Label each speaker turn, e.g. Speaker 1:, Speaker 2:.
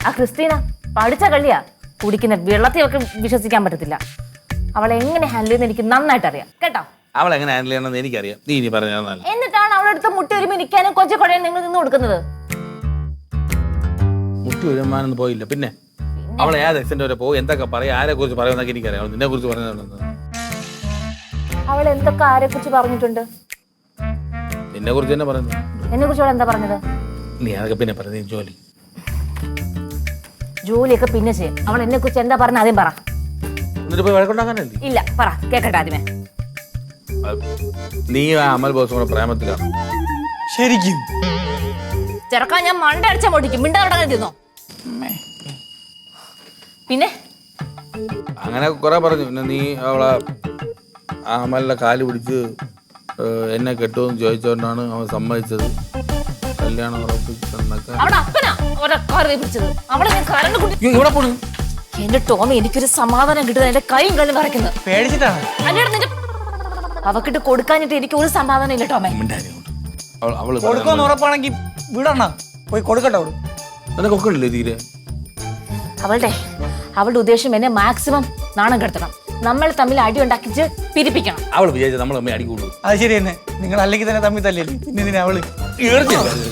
Speaker 1: ആ ക്രിസ്റ്റീന പഠിച്ച കളിയാ, കുടിക്കുന്ന വെള്ളത്തിലൊക്കെ വിശ്വസിക്കാൻ പറ്റത്തില്ല. അവളെ എങ്ങനെ ഹാൻഡിൽ ചെയ്യുന്ന എനിക്ക് നന്നായിട്ട് അറിയാം കേട്ടോ.
Speaker 2: അവൾ എങ്ങനെ ഹാൻഡിൽ ചെയ്യണമെന്ന് എനിക്കറിയാം, നീ ഇനി പറഞ്ഞാൽ.
Speaker 1: എന്നിട്ടാണ് അവളുടെ അടുത്ത് മുട്ടി ഒരുമി നിൽക്കാനും കൊച്ചു കുഴയാൻ നിങ്ങൾ നിന്ന് കൊടുക്കുന്നത്.
Speaker 2: മുട്ടി ഒരുമാനൊന്നും പോയില്ല. പിന്നെ അവളെ ഏത് എക്സ്റ്റന്റ് വരെ പോകും, എന്തൊക്കെ പറയാം, ആരെ കുറിച്ച് പറയുമെന്നൊക്കെ എനിക്കറിയാം. അവൾ നിന്നെ കുറിച്ച് പറഞ്ഞത്
Speaker 1: അവൾ എന്തൊക്കെ ആരെ കുറിച്ച് പറഞ്ഞിട്ടുണ്ട്?
Speaker 2: നിന്നെ കുറിച്ച് തന്നെ പറയുന്നത്.
Speaker 1: എന്നെ കുറിച്ച് അവൾ എന്താ പറഞ്ഞത്?
Speaker 2: നീ അതൊക്കെ പിന്നെ പറയുന്നത്.
Speaker 1: ജോലിയൊക്കെ പിന്നെ ചെയ്യും. അവൾ എന്നെ കുറിച്ച് എന്താ പറഞ്ഞ ആദ്യം പറ.
Speaker 2: എന്നിട്ട് പോയി വഴക്കുണ്ടാക്കാനല്ലേ?
Speaker 1: ഇല്ല പറ, കേക്കട്ടെ ആദ്യമേ.
Speaker 2: നീ ആ അമൽ ബോസും കൂടെ പ്രേമത്തിലാണ്.
Speaker 3: ശരിക്കും
Speaker 1: ചെറുക്കാൻ ഞാൻ മണ്ട അടിച്ച പൊടിക്കും. മിണ്ടാടങ്ങോ പിന്നെ
Speaker 2: അങ്ങനെ കുറെ പറഞ്ഞു. പിന്നെ നീ അവളെ ആ അമലിന്റെ കാല് പിടിച്ച് എന്നെ കെട്ടുമെന്ന് ചോദിച്ചോണ്ടാണ് അവൻ സമ്മതിച്ചത്. കല്യാണം ഉറപ്പിച്ചെന്നൊക്കെ.
Speaker 1: അവിടെ അപ്പനാ ഒരക്കാരെ പിടിച്ചത്. അവളെ ഞാൻ കരണ്ട് കുട്ടി.
Speaker 2: ഇവിടെ പോണു
Speaker 1: എന്റെ ടോമി, എനിക്കൊരു സമാധാനം കിട്ടുന്നത് എന്റെ കൈയും കല്ലും വരയ്ക്കുന്നത്.
Speaker 3: പേടിച്ചിട്ടാണ്.
Speaker 1: അല്ലയുടെ നിന്റെ അവക്കിട്ട് കൊടുക്കാഞ്ഞിട്ട് എനിക്ക് ഒരു സമാധാനം ഇല്ല ടോമേ.
Speaker 2: അവള്
Speaker 3: കൊടുക്കുമെന്ന് ഉറപ്പാണെങ്കിൽ വിടണ പോയി കൊടുക്കട്ടെ. അവള്
Speaker 2: നിനക്ക് ഒക്കണില്ലേ തീരെ?
Speaker 1: അവളുടെ ഉദ്ദേശം എന്നെ മാക്സിമം നാണം കെടുത്തണം. നമ്മൾ തമ്മിൽ അടി ഉണ്ടാക്കിച്ച് പിരിപ്പിക്കണം.
Speaker 2: അവൾ വിചാരിച്ച നമ്മൾ തമ്മിൽ അടി കൂടും.
Speaker 3: അത് ശരി തന്നെ. നിങ്ങൾ അല്ലെങ്കിൽ തന്നെ തമ്മിൽ തല്ലിയല്ലേ, പിന്നെ അവള്